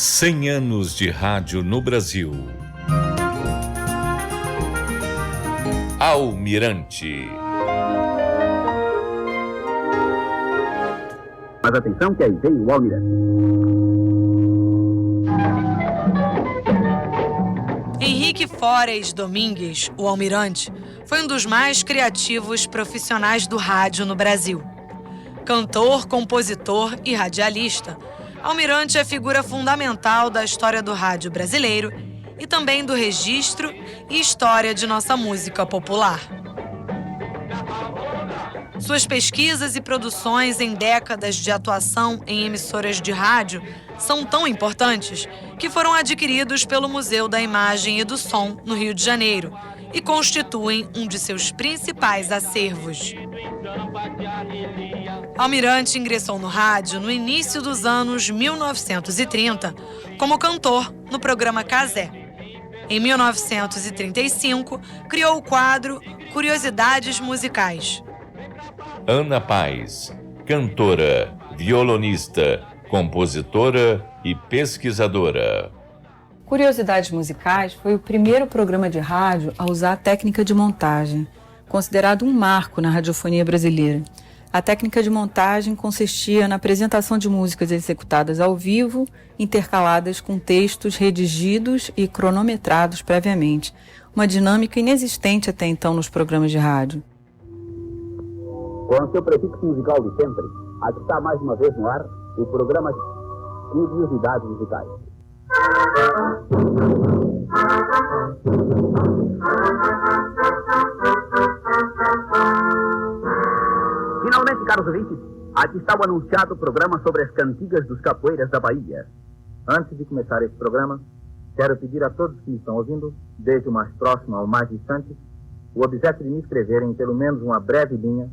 100 anos de rádio no Brasil. Almirante. Mas atenção que aí vem o Almirante. Henrique Fores Domingues, o Almirante, foi um dos mais criativos profissionais do rádio no Brasil. Cantor, compositor e radialista, Almirante é figura fundamental da história do rádio brasileiro e também do registro e história de nossa música popular. Suas pesquisas e produções em décadas de atuação em emissoras de rádio são tão importantes que foram adquiridos pelo Museu da Imagem e do Som, no Rio de Janeiro, e constituem um de seus principais acervos. Almirante ingressou no rádio no início dos anos 1930 como cantor no programa Cazé. Em 1935, criou o quadro Curiosidades Musicais. Ana Paz, cantora, violonista, compositora e pesquisadora. Curiosidades Musicais foi o primeiro programa de rádio a usar a técnica de montagem, considerado um marco na radiofonia brasileira. A técnica de montagem consistia na apresentação de músicas executadas ao vivo, intercaladas com textos redigidos e cronometrados previamente, uma dinâmica inexistente até então nos programas de rádio. Com o seu prefixo musical de sempre, aqui está mais uma vez no ar o programa Curiosidades Musicais. Finalmente, caros ouvintes, aqui está o anunciado programa sobre as cantigas dos capoeiras da Bahia. Antes de começar esse programa, quero pedir a todos que me estão ouvindo, desde o mais próximo ao mais distante, o obséquio de me escreverem pelo menos uma breve linha,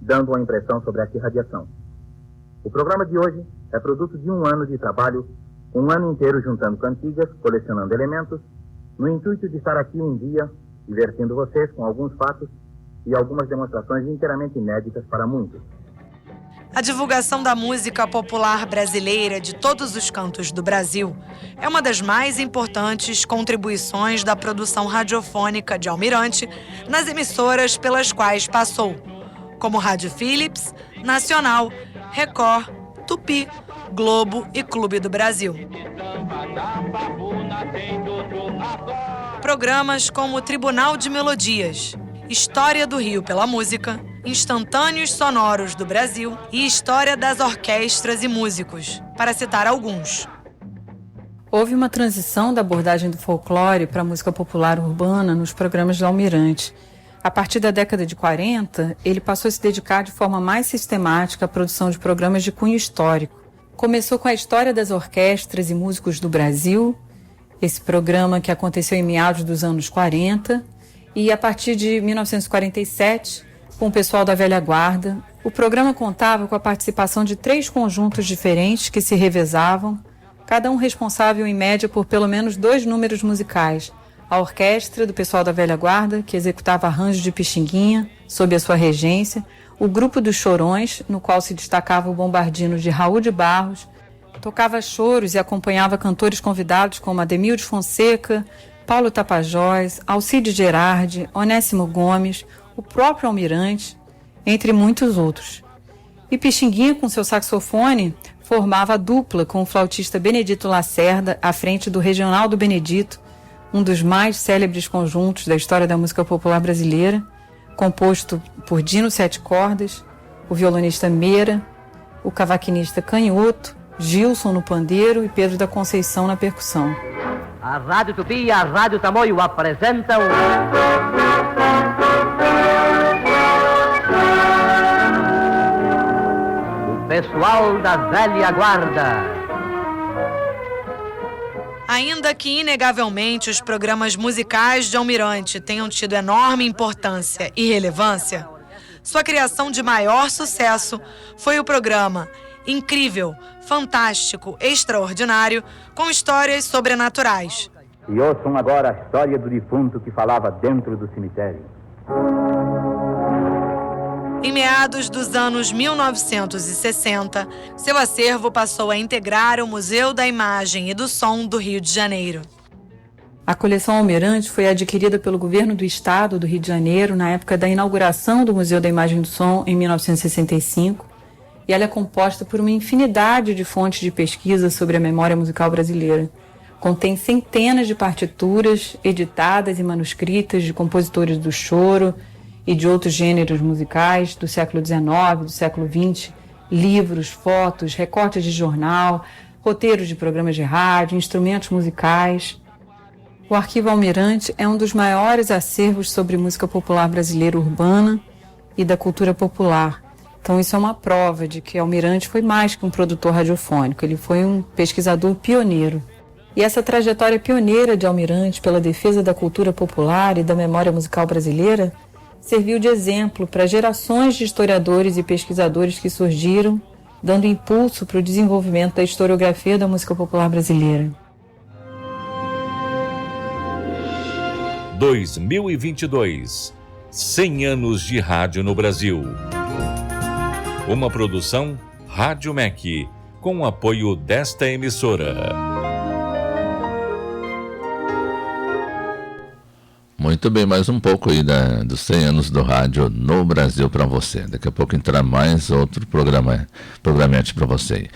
dando uma impressão sobre essa irradiação. O programa de hoje é produto de um ano de trabalho, um ano inteiro juntando cantigas, colecionando elementos, no intuito de estar aqui um dia, divertindo vocês com alguns fatos e algumas demonstrações inteiramente inéditas para muitos. A divulgação da música popular brasileira de todos os cantos do Brasil é uma das mais importantes contribuições da produção radiofônica de Almirante nas emissoras pelas quais passou, como Rádio Philips, Nacional, Record, Tupi, Globo e Clube do Brasil. Programas como Tribunal de Melodias, História do Rio pela Música, Instantâneos Sonoros do Brasil e História das Orquestras e Músicos, para citar alguns. Houve uma transição da abordagem do folclore para a música popular urbana nos programas de Almirante. A partir da década de 40, ele passou a se dedicar de forma mais sistemática à produção de programas de cunho histórico. Começou com a História das Orquestras e Músicos do Brasil, esse programa que aconteceu em meados dos anos 40, e a partir de 1947, com o pessoal da velha guarda, o programa contava com a participação de 3 conjuntos diferentes que se revezavam, cada um responsável em média por pelo menos 2 números musicais. A orquestra do pessoal da velha guarda, que executava arranjos de Pixinguinha, sob a sua regência, o grupo dos Chorões, no qual se destacava o bombardino de Raul de Barros, tocava choros e acompanhava cantores convidados como Ademil de Fonseca, Paulo Tapajós, Alcide Gerardi, Onésimo Gomes, o próprio Almirante, entre muitos outros. E Pixinguinha, com seu saxofone, formava a dupla com o flautista Benedito Lacerda à frente do Regional do Benedito, um dos mais célebres conjuntos da história da música popular brasileira, composto por Dino Sete Cordas, o violonista Meira, o cavaquinista Canhoto, Gilson no pandeiro e Pedro da Conceição na percussão. A Rádio Tupi e a Rádio Tamoio apresentam... o pessoal da velha guarda. Ainda que inegavelmente os programas musicais de Almirante tenham tido enorme importância e relevância, sua criação de maior sucesso foi o programa Incrível, Fantástico, Extraordinário, com histórias sobrenaturais. E ouçam agora a história do defunto que falava dentro do cemitério. Em meados dos anos 1960, seu acervo passou a integrar o Museu da Imagem e do Som do Rio de Janeiro. A coleção Almirante foi adquirida pelo governo do estado do Rio de Janeiro na época da inauguração do Museu da Imagem e do Som, em 1965, e ela é composta por uma infinidade de fontes de pesquisa sobre a memória musical brasileira. Contém centenas de partituras editadas e manuscritas de compositores do choro e de outros gêneros musicais do século XIX, do século XX, livros, fotos, recortes de jornal, roteiros de programas de rádio, instrumentos musicais. O Arquivo Almirante é um dos maiores acervos sobre música popular brasileira urbana e da cultura popular. Então isso é uma prova de que Almirante foi mais que um produtor radiofônico, ele foi um pesquisador pioneiro. E essa trajetória pioneira de Almirante pela defesa da cultura popular e da memória musical brasileira serviu de exemplo para gerações de historiadores e pesquisadores que surgiram, dando impulso para o desenvolvimento da historiografia da música popular brasileira. 2022, 100 anos de rádio no Brasil. Uma produção Rádio MEC, com o apoio desta emissora. Muito bem, mais um pouco aí dos 100 anos do rádio no Brasil para você. Daqui a pouco entrar mais outro programete para você.